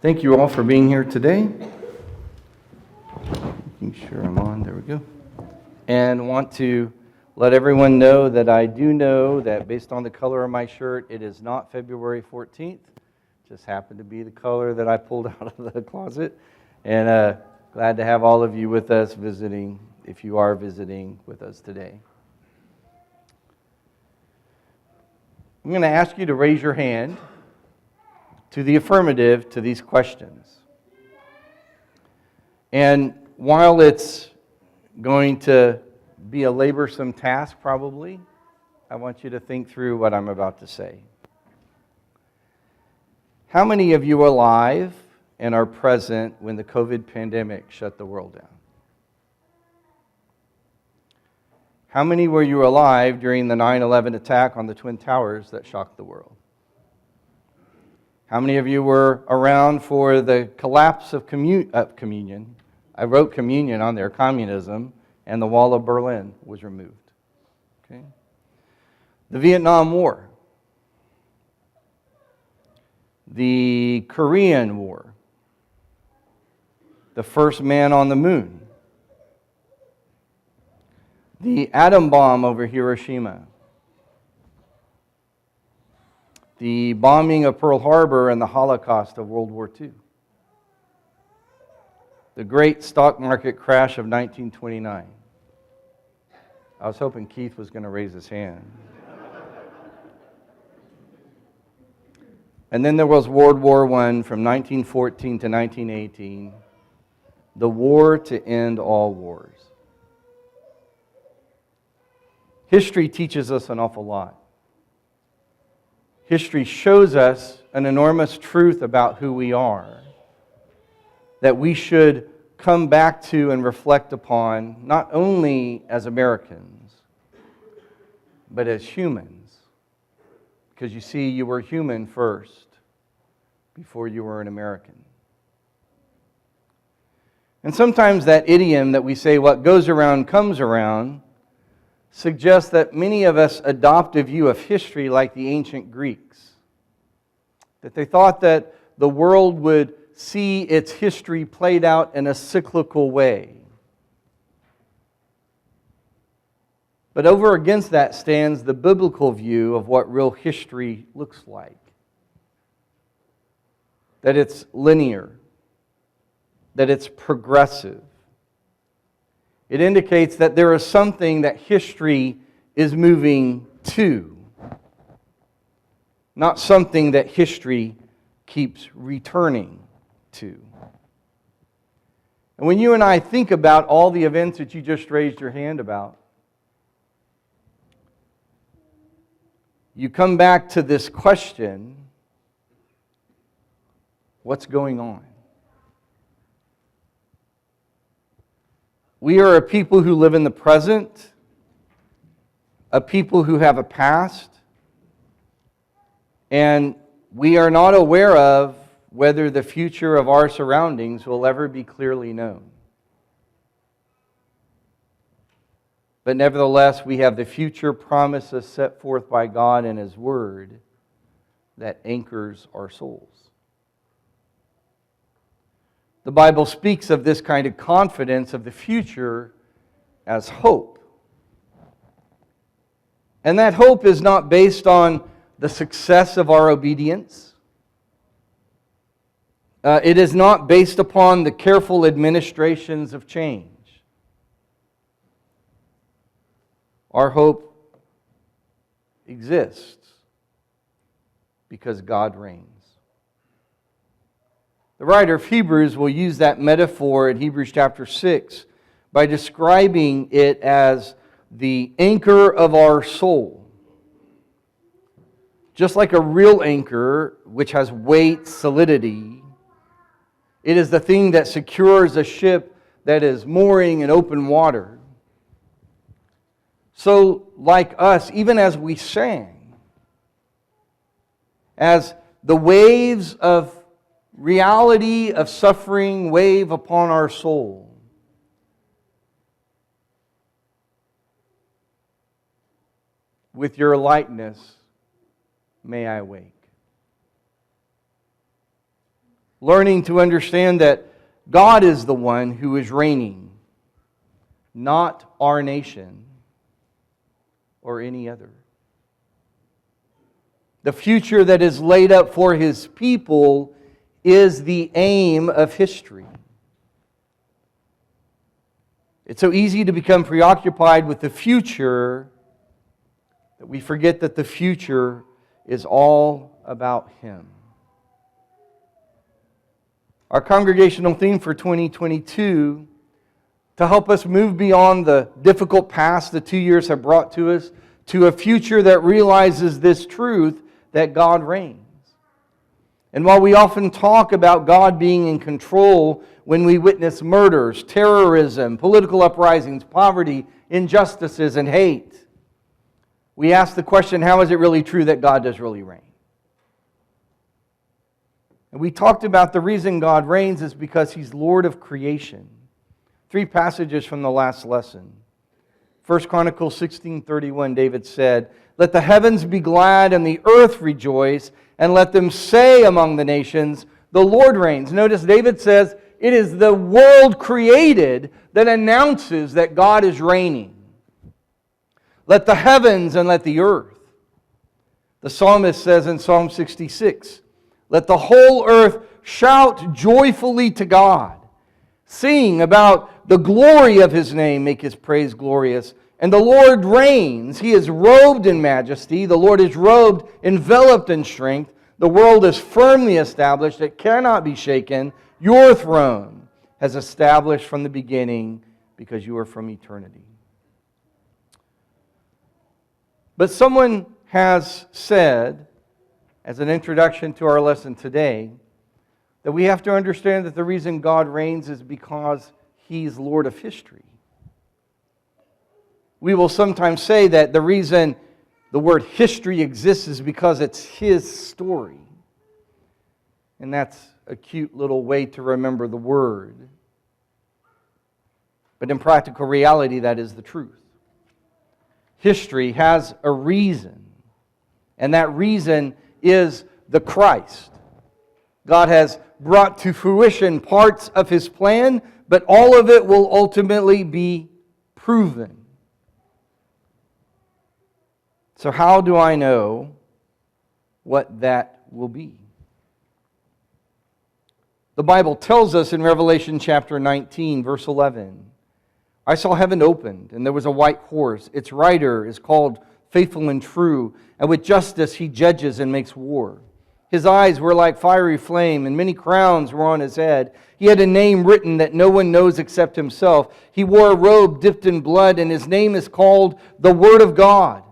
Thank you all for being here today. Making sure I'm on. There we go. And want to let everyone know that I do know that based on the color of my shirt, it is not February 14th. Just happened to be the color that I pulled out of the closet. And glad to have all of you with us visiting, if you are visiting with us today. I'm going to ask you to raise your hand to the affirmative to these questions. And while it's going to be a laborsome task probably, I want you to think through what I'm about to say. How many of you are alive and are present when the COVID pandemic shut the world down? How many were you alive during the 9/11 attack on the Twin Towers that shocked the world? How many of you were around for the collapse of communion? I wrote communion on there, communism, and the Wall of Berlin was removed. Okay. The Vietnam War. The Korean War. The first man on the moon. The atom bomb over Hiroshima. The bombing of Pearl Harbor and the Holocaust of World War II. The great stock market crash of 1929. I was hoping Keith was going to raise his hand. And then there was World War I from 1914 to 1918. The war to end all wars. History teaches us an awful lot. History shows us an enormous truth about who we are that we should come back to and reflect upon, not only as Americans, but as humans. Because you see, you were human first before you were an American. And sometimes that idiom that we say, what goes around comes around, suggests that many of us adopt a view of history like the ancient Greeks. That they thought that the world would see its history played out in a cyclical way. But over against that stands the biblical view of what real history looks like. That it's linear. That it's progressive. It indicates that there is something that history is moving to, not something that history keeps returning to. And when you and I think about all the events that you just raised your hand about, you come back to this question, what's going on? We are a people who live in the present, a people who have a past, and we are not aware of whether the future of our surroundings will ever be clearly known. But nevertheless, we have the future promises set forth by God in His Word that anchors our souls. The Bible speaks of this kind of confidence of the future as hope. And that hope is not based on the success of our obedience. It is not based upon the careful administrations of change. Our hope exists because God reigns. The writer of Hebrews will use that metaphor in Hebrews chapter 6 by describing it as the anchor of our soul. Just like a real anchor, which has weight, solidity, it is the thing that secures a ship that is mooring in open water. So, like us, even as we sang, as the waves of reality of suffering wave upon our soul, with your likeness may I wake. learning to understand that God is the one who is reigning, not our nation or any other. The future that is laid up for His people is the aim of history. It's so easy to become preoccupied with the future that we forget that the future is all about Him. Our congregational theme for 2022, to help us move beyond the difficult past the 2 years have brought to us, to a future that realizes this truth, that God reigns. And while we often talk about God being in control when we witness murders, terrorism, political uprisings, poverty, injustices, and hate, we ask the question, how is it really true that God does really reign? And we talked about the reason God reigns is because He's Lord of creation. 3 passages from the last lesson. 1 Chronicles 16:31, David said, "Let the heavens be glad and the earth rejoice, and let them say among the nations, the Lord reigns." Notice David says, it is the world created that announces that God is reigning. Let the heavens and let the earth. The psalmist says in Psalm 66, "Let the whole earth shout joyfully to God. Sing about the glory of His name, make His praise glorious. And the Lord reigns. He is robed in majesty. The Lord is robed, enveloped in strength. The world is firmly established. It cannot be shaken. Your throne has established from the beginning because you are from eternity." But someone has said, as an introduction to our lesson today, that we have to understand that the reason God reigns is because He's Lord of history. We will sometimes say that the reason the word history exists is because it's His story. And that's a cute little way to remember the word. But in practical reality, that is the truth. History has a reason, and that reason is the Christ. God has brought to fruition parts of His plan, but all of it will ultimately be proven. So how do I know what that will be? The Bible tells us in Revelation chapter 19, verse 11, "I saw heaven opened, and there was a white horse. Its rider is called Faithful and True, and with justice He judges and makes war. His eyes were like fiery flame, and many crowns were on His head. He had a name written that no one knows except Himself. He wore a robe dipped in blood, and His name is called the Word of God.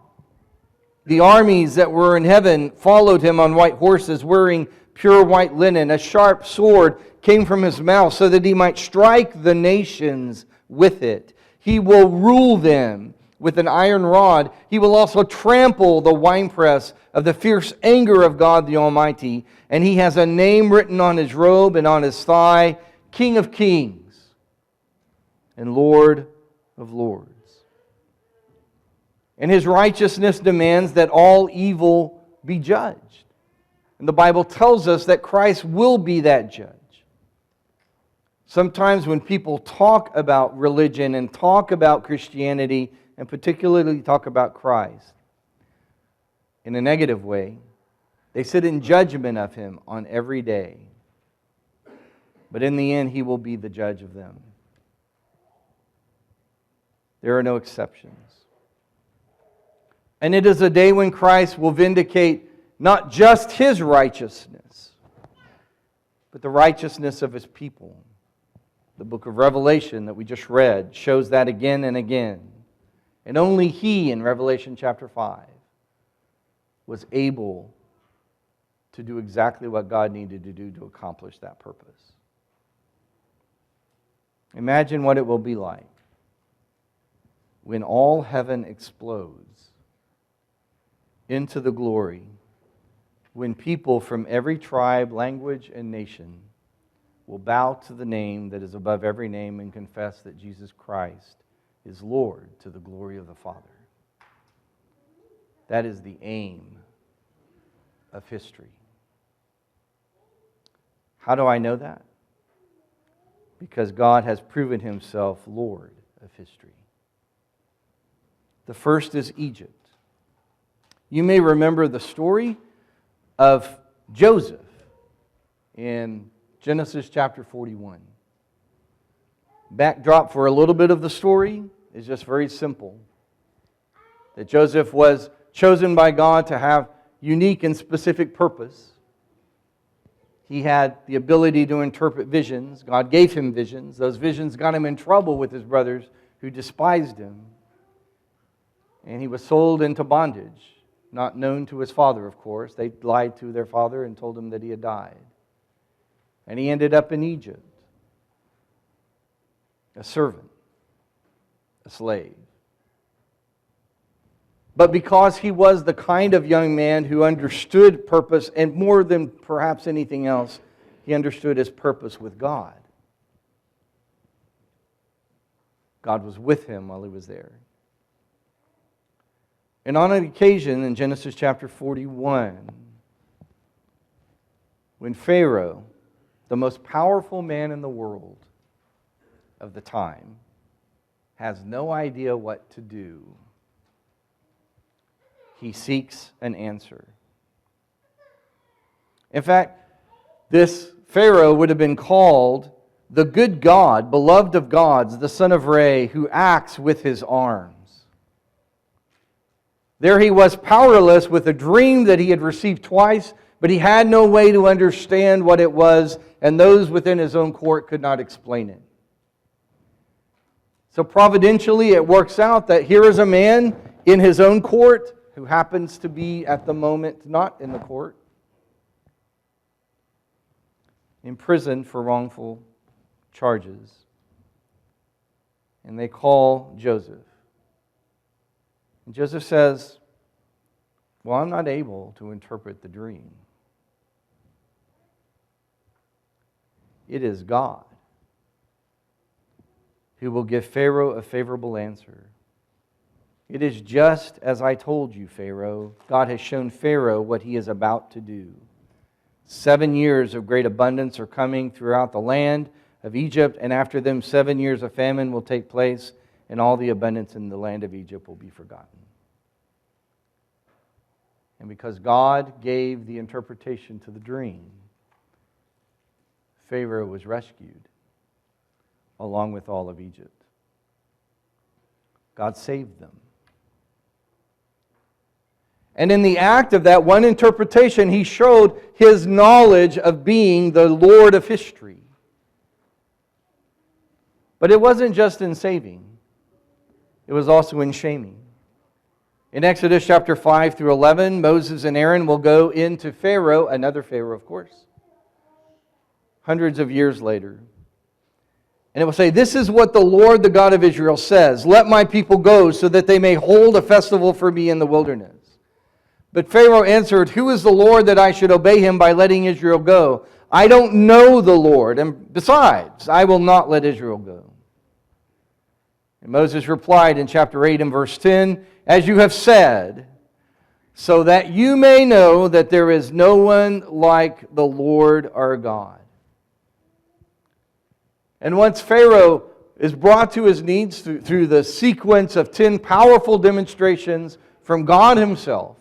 The armies that were in heaven followed Him on white horses, wearing pure white linen. A sharp sword came from His mouth, so that He might strike the nations with it. He will rule them with an iron rod. He will also trample the winepress of the fierce anger of God the Almighty. And He has a name written on His robe and on His thigh, King of Kings and Lord of Lords. And His righteousness demands that all evil be judged. And the Bible tells us that Christ will be that judge. Sometimes when people talk about religion and talk about Christianity, and particularly talk about Christ in a negative way, they sit in judgment of Him on every day. But in the end, He will be the judge of them. There are no exceptions. And it is a day when Christ will vindicate not just His righteousness, but the righteousness of His people. The book of Revelation that we just read shows that again and again. And only He, in Revelation chapter 5, was able to do exactly what God needed to do to accomplish that purpose. Imagine what it will be like when all heaven explodes into the glory, when people from every tribe, language, and nation will bow to the name that is above every name and confess that Jesus Christ is Lord to the glory of the Father. That is the aim of history. How do I know that? Because God has proven Himself Lord of history. The first is Egypt. You may remember the story of Joseph in Genesis chapter 41. Backdrop for a little bit of the story is just very simple. That Joseph was chosen by God to have unique and specific purpose. He had the ability to interpret visions. God gave him visions. Those visions got him in trouble with his brothers who despised him. And he was sold into bondage, not known to his father, of course. They lied to their father and told him that he had died. And he ended up in Egypt, a servant, a slave. But because he was the kind of young man who understood purpose, and more than perhaps anything else, he understood his purpose with God. God was with him while he was there. And on an occasion in Genesis chapter 41, when Pharaoh, the most powerful man in the world of the time, has no idea what to do, he seeks an answer. In fact, this Pharaoh would have been called the good God, beloved of gods, the son of Re, who acts with his arms. There he was powerless with a dream that he had received twice, but he had no way to understand what it was, and those within his own court could not explain it. So providentially, it works out that here is a man in his own court who happens to be at the moment not in the court, imprisoned for wrongful charges. And they call Joseph. And Joseph says, well, I'm not able to interpret the dream. It is God who will give Pharaoh a favorable answer. It is just as I told you, Pharaoh. God has shown Pharaoh what he is about to do. 7 years of great abundance are coming throughout the land of Egypt, and after them 7 years of famine will take place, and all the abundance in the land of Egypt will be forgotten. And because God gave the interpretation to the dream, Pharaoh was rescued along with all of Egypt. God saved them. And in the act of that one interpretation, he showed his knowledge of being the Lord of history. But it wasn't just in saving. It was also in shaming. In Exodus chapter 5 through 11, Moses and Aaron will go into Pharaoh, another Pharaoh, of course, hundreds of years later. And it will say, this is what the Lord, the God of Israel, says. Let my people go so that they may hold a festival for me in the wilderness. But Pharaoh answered, who is the Lord that I should obey him by letting Israel go? I don't know the Lord, and besides, I will not let Israel go. And Moses replied in chapter 8 and verse 10, as you have said, so that you may know that there is no one like the Lord our God. And once Pharaoh is brought to his knees through the sequence of 10 powerful demonstrations from God himself,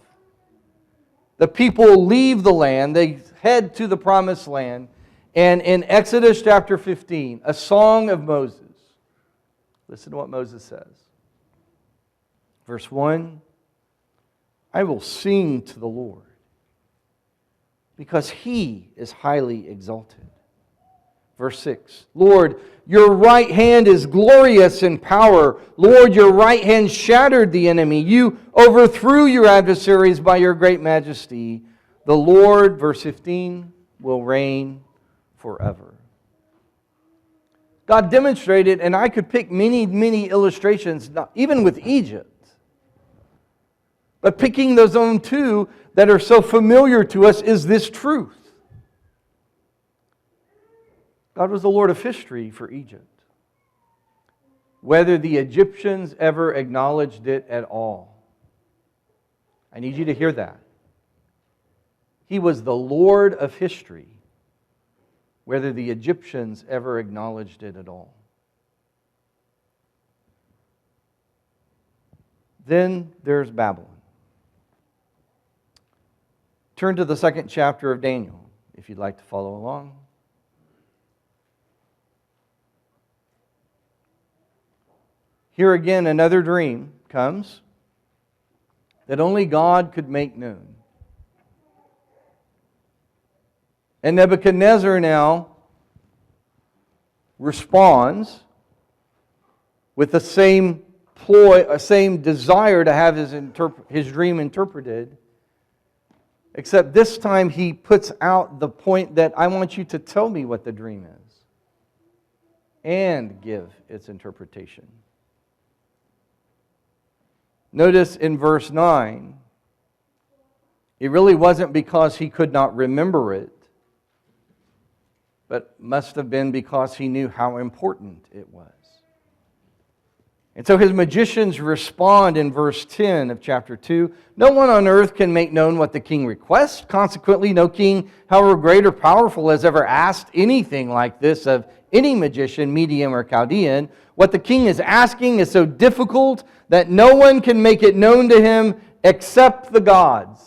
the people leave the land, they head to the promised land, and in Exodus chapter 15, a song of Moses, listen to what Moses says. Verse 1, I will sing to the Lord, because He is highly exalted. Verse 6, Lord, your right hand is glorious in power. Lord, your right hand shattered the enemy. You overthrew your adversaries by your great majesty. The Lord, verse 15, will reign forever. God demonstrated, and I could pick many, many illustrations, even with Egypt. But picking those own two that are so familiar to us is this truth. God was the Lord of history for Egypt. Whether the Egyptians ever acknowledged it at all. I need you to hear that. He was the Lord of history, whether the Egyptians ever acknowledged it at all. Then there's Babylon. Turn to the 2nd chapter of Daniel, if you'd like to follow along. Here again, another dream comes that only God could make known. And Nebuchadnezzar now responds with the same ploy, a same desire to have his dream interpreted, except this time he puts out the point that I want you to tell me what the dream is and give its interpretation. Notice in verse 9, it really wasn't because he could not remember it, but must have been because he knew how important it was. And so his magicians respond in verse 10 of chapter 2. No one on earth can make known what the king requests. Consequently, no king, however great or powerful, has ever asked anything like this of any magician, medium, or Chaldean. What the king is asking is so difficult that no one can make it known to him except the gods,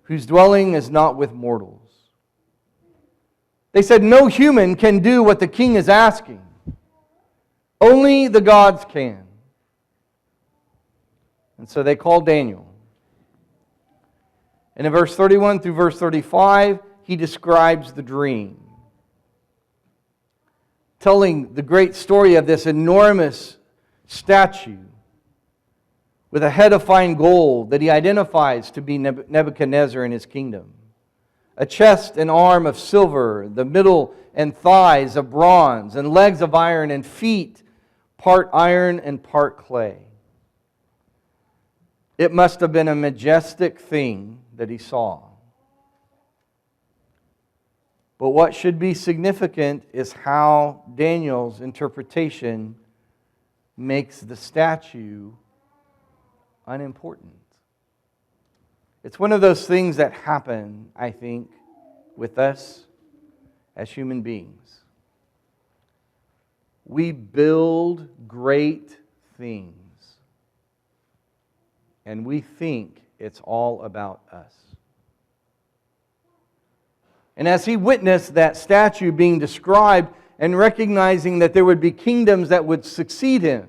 whose dwelling is not with mortals. They said no human can do what the king is asking. Only the gods can. And so they called Daniel. And in verse 31 through verse 35, he describes the dream, telling the great story of this enormous statue with a head of fine gold that he identifies to be Nebuchadnezzar and his kingdom. A chest and arm of silver, the middle and thighs of bronze, and legs of iron, and feet part iron and part clay. It must have been a majestic thing that he saw. But what should be significant is how Daniel's interpretation makes the statue unimportant. It's one of those things that happen, I think, with us as human beings. We build great things, and we think it's all about us. And as he witnessed that statue being described and recognizing that there would be kingdoms that would succeed him,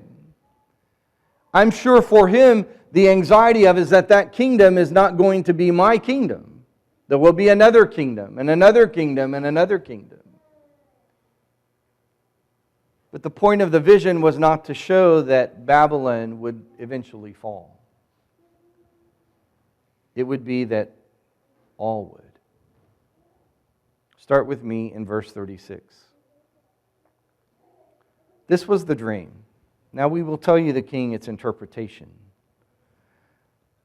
I'm sure for him, the anxiety of is that kingdom is not going to be my kingdom. There will be another kingdom, and another kingdom, and another kingdom. But the point of the vision was not to show that Babylon would eventually fall. It would be that all would. Start with me in verse 36. This was the dream. Now we will tell you, the king, its interpretation.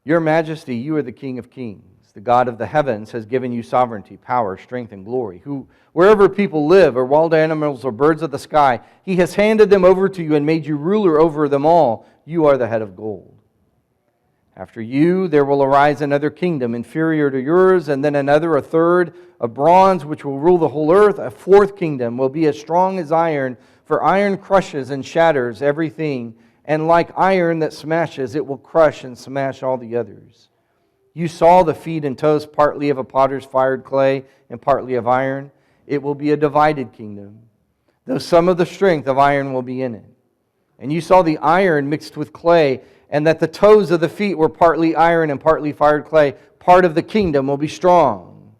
Your Majesty, you are the King of kings. The God of the heavens has given you sovereignty, power, strength, and glory. Who, wherever people live, or wild animals, or birds of the sky, He has handed them over to you and made you ruler over them all. You are the head of gold. After you, there will arise another kingdom inferior to yours, and then another, a third, of bronze, which will rule the whole earth. A fourth kingdom will be as strong as iron, for iron crushes and shatters everything, and like iron that smashes, it will crush and smash all the others. You saw the feet and toes partly of a potter's fired clay and partly of iron. It will be a divided kingdom, though some of the strength of iron will be in it. And you saw the iron mixed with clay, and that the toes of the feet were partly iron and partly fired clay. Part of the kingdom will be strong,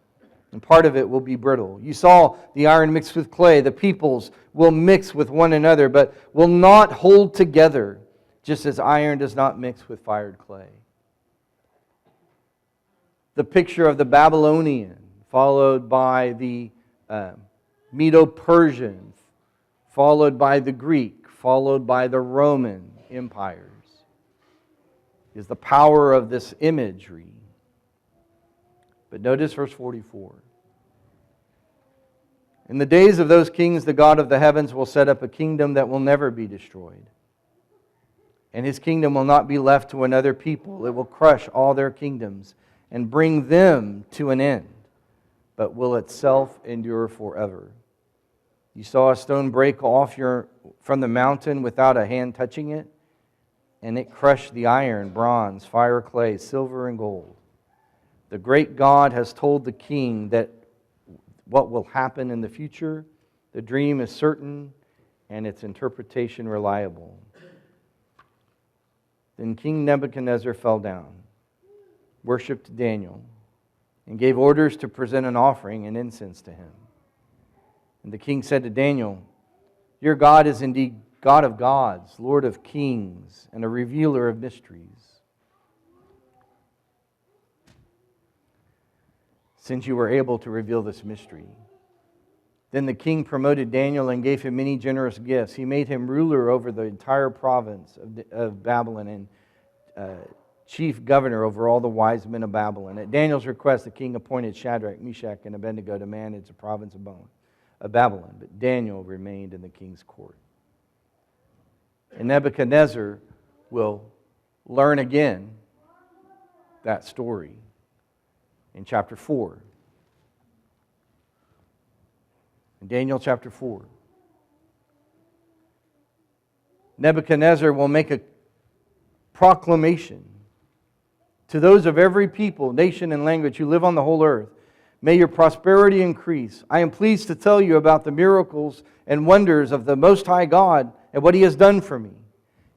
and part of it will be brittle. You saw the iron mixed with clay. The peoples will mix with one another, but will not hold together, just as iron does not mix with fired clay. The picture of the Babylonian, followed by the Medo-Persian, followed by the Greek, followed by the Roman empires, is the power of this imagery. But notice verse 44. In the days of those kings, the God of the heavens will set up a kingdom that will never be destroyed. And His kingdom will not be left to another people. It will crush all their kingdoms and bring them to an end. but will itself endure forever. You saw a stone break off from the mountain without a hand touching it, and it crushed the iron, bronze, fire, clay, silver, and gold. The great God has told the king that what will happen in the future. The dream is certain, and its interpretation reliable. Then King Nebuchadnezzar fell down, worshipped Daniel, and gave orders to present an offering and incense to him. And the king said to Daniel, "Your God is indeed God of gods, Lord of kings, and a revealer of mysteries. Since you were able to reveal this mystery." Then the king promoted Daniel and gave him many generous gifts. He made him ruler over the entire province of Babylon and chief governor over all the wise men of Babylon. At Daniel's request, the king appointed Shadrach, Meshach, and Abednego to manage the province of Babylon. But Daniel remained in the king's court. And Nebuchadnezzar will learn again that story in chapter 4. In Daniel chapter 4. Nebuchadnezzar will make a proclamation to those of every people, nation, and language who live on the whole earth. May your prosperity increase. I am pleased to tell you about the miracles and wonders of the Most High God and what He has done for me.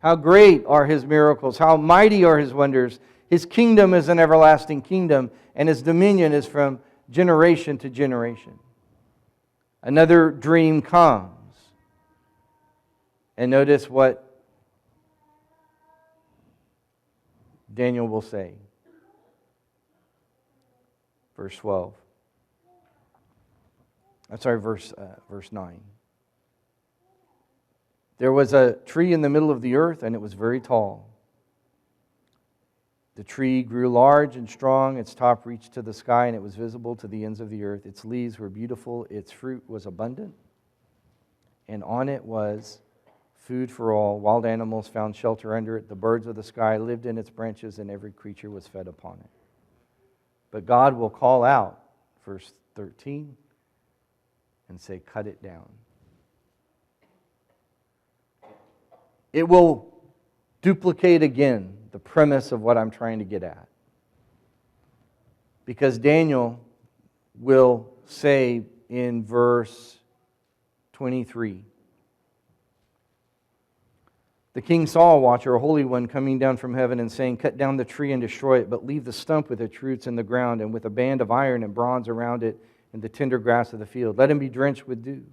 How great are His miracles, how mighty are His wonders. His kingdom is an everlasting kingdom, and His dominion is from generation to generation. Another dream comes. And notice what Daniel will say. Verse 12. Verse 9. There was a tree in the middle of the earth, and it was very tall. The tree grew large and strong. Its top reached to the sky, and it was visible to the ends of the earth. Its leaves were beautiful. Its fruit was abundant. And on it was food for all. Wild animals found shelter under it. The birds of the sky lived in its branches, and every creature was fed upon it. But God will call out, verse 13, and say, cut it down. It will duplicate again the premise of what I'm trying to get at. Because Daniel will say in verse 23, the king saw a watcher, a holy one, coming down from heaven and saying, cut down the tree and destroy it, but leave the stump with its roots in the ground and with a band of iron and bronze around it and the tender grass of the field. Let him be drenched with dew.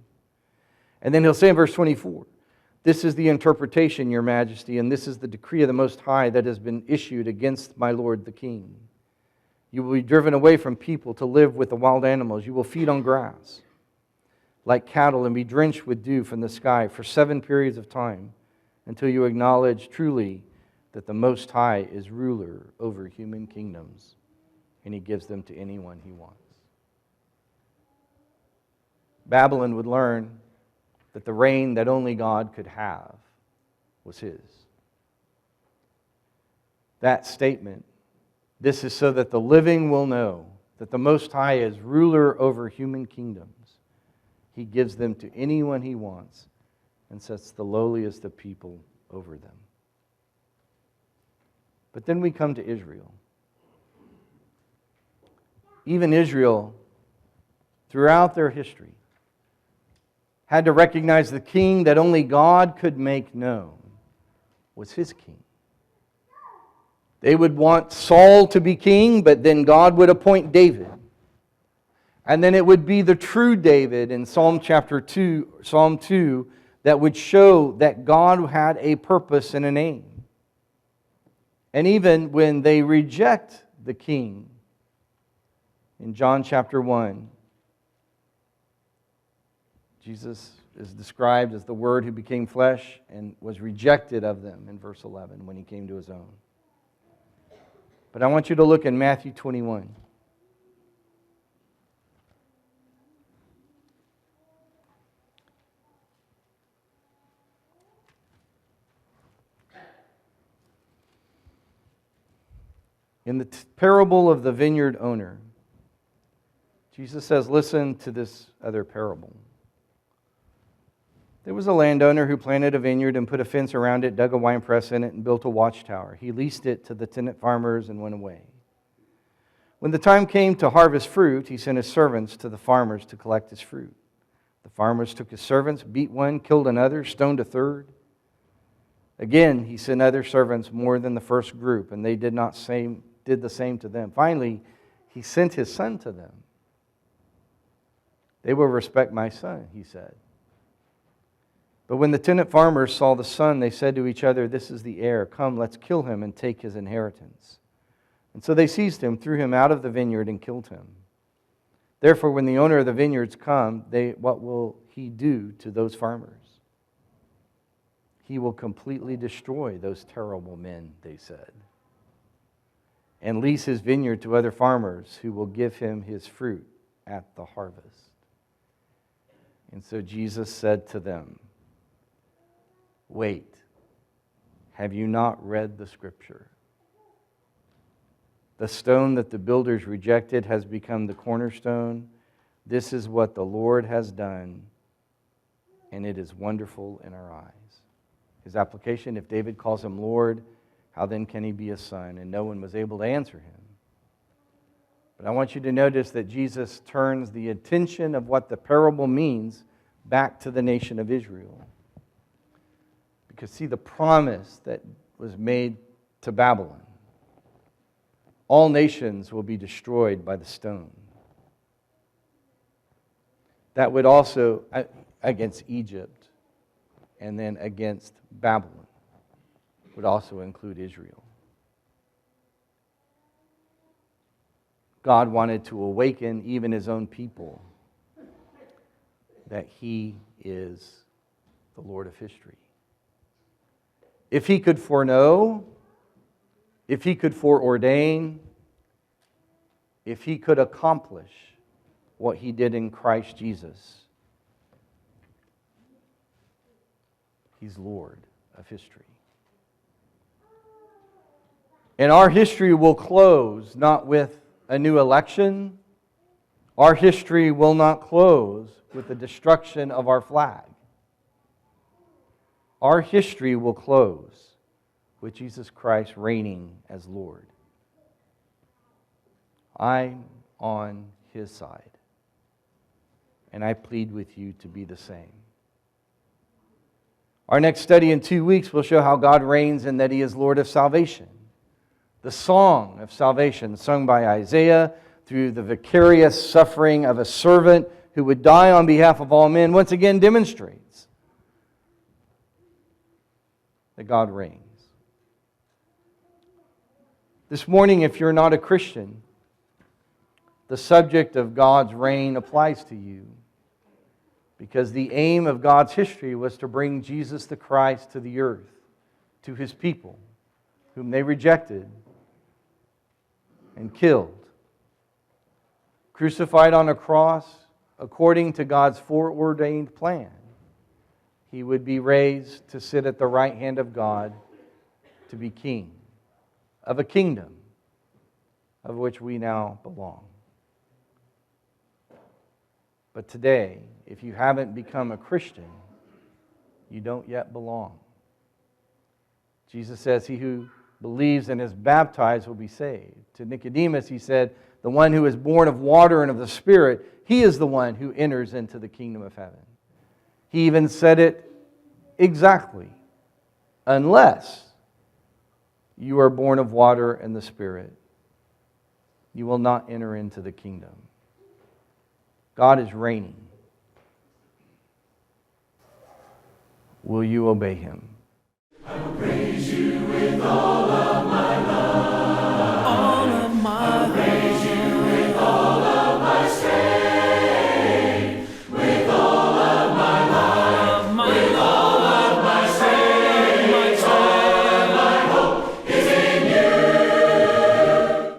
And then he'll say in verse 24, this is the interpretation, your majesty, and this is the decree of the Most High that has been issued against my lord the king. You will be driven away from people to live with the wild animals. You will feed on grass like cattle and be drenched with dew from the sky for 7 periods of time, until you acknowledge truly that the Most High is ruler over human kingdoms, and He gives them to anyone He wants. Babylon would learn that the reign that only God could have was His. That statement, this is so that the living will know that the Most High is ruler over human kingdoms. He gives them to anyone He wants, and sets the lowliest of people over them. But then we come to Israel. Even Israel, throughout their history, had to recognize the king that only God could make known was His king. They would want Saul to be king, but then God would appoint David. And then it would be the true David in Psalm 2, that would show that God had a purpose and an aim. And even when they reject the king, in John chapter 1, Jesus is described as the Word who became flesh and was rejected of them in verse 11 when He came to His own. But I want you to look in Matthew 21. In the parable of the vineyard owner, Jesus says, listen to this other parable. There was a landowner who planted a vineyard and put a fence around it, dug a winepress in it, and built a watchtower. He leased it to the tenant farmers and went away. When the time came to harvest fruit, he sent his servants to the farmers to collect his fruit. The farmers took his servants, beat one, killed another, stoned a third. Again, he sent other servants more than the first group, and they did the same to them. Finally, he sent his son to them. They will respect my son, he said. But when the tenant farmers saw the son, they said to each other, this is the heir. Come, let's kill him and take his inheritance. And so they seized him, threw him out of the vineyard, and killed him. Therefore, when the owner of the vineyards come, what will he do to those farmers? He will completely destroy those terrible men, they said, and lease his vineyard to other farmers who will give him his fruit at the harvest. And so Jesus said to them, wait, have you not read the scripture? The stone that the builders rejected has become the cornerstone. This is what the Lord has done, and it is wonderful in our eyes. His application, if David calls him Lord, how then can he be a son? And no one was able to answer him. But I want you to notice that Jesus turns the attention of what the parable means back to the nation of Israel. Because see, the promise that was made to Babylon, all nations will be destroyed by the stone. That would also, against Egypt, and then against Babylon, would also include Israel. God wanted to awaken even his own people that he is the Lord of history. If he could foreknow, if he could foreordain, if he could accomplish what he did in Christ Jesus, he's Lord of history. And our history will close not with a new election. Our history will not close with the destruction of our flag. Our history will close with Jesus Christ reigning as Lord. I'm on his side, and I plead with you to be the same. Our next study in 2 weeks will show how God reigns and that he is Lord of salvation. The song of salvation sung by Isaiah through the vicarious suffering of a servant who would die on behalf of all men once again demonstrates that God reigns. This morning, if you're not a Christian, the subject of God's reign applies to you, because the aim of God's history was to bring Jesus the Christ to the earth, to his people, whom they rejected and killed. Crucified on a cross, according to God's foreordained plan, he would be raised to sit at the right hand of God, to be king of a kingdom of which we now belong. But today, if you haven't become a Christian, you don't yet belong. Jesus says, he who believes and is baptized will be saved. To Nicodemus, he said, the one who is born of water and of the Spirit, he is the one who enters into the kingdom of heaven. He even said it exactly. Unless you are born of water and the Spirit, you will not enter into the kingdom. God is reigning. Will you obey him? I will praise you with all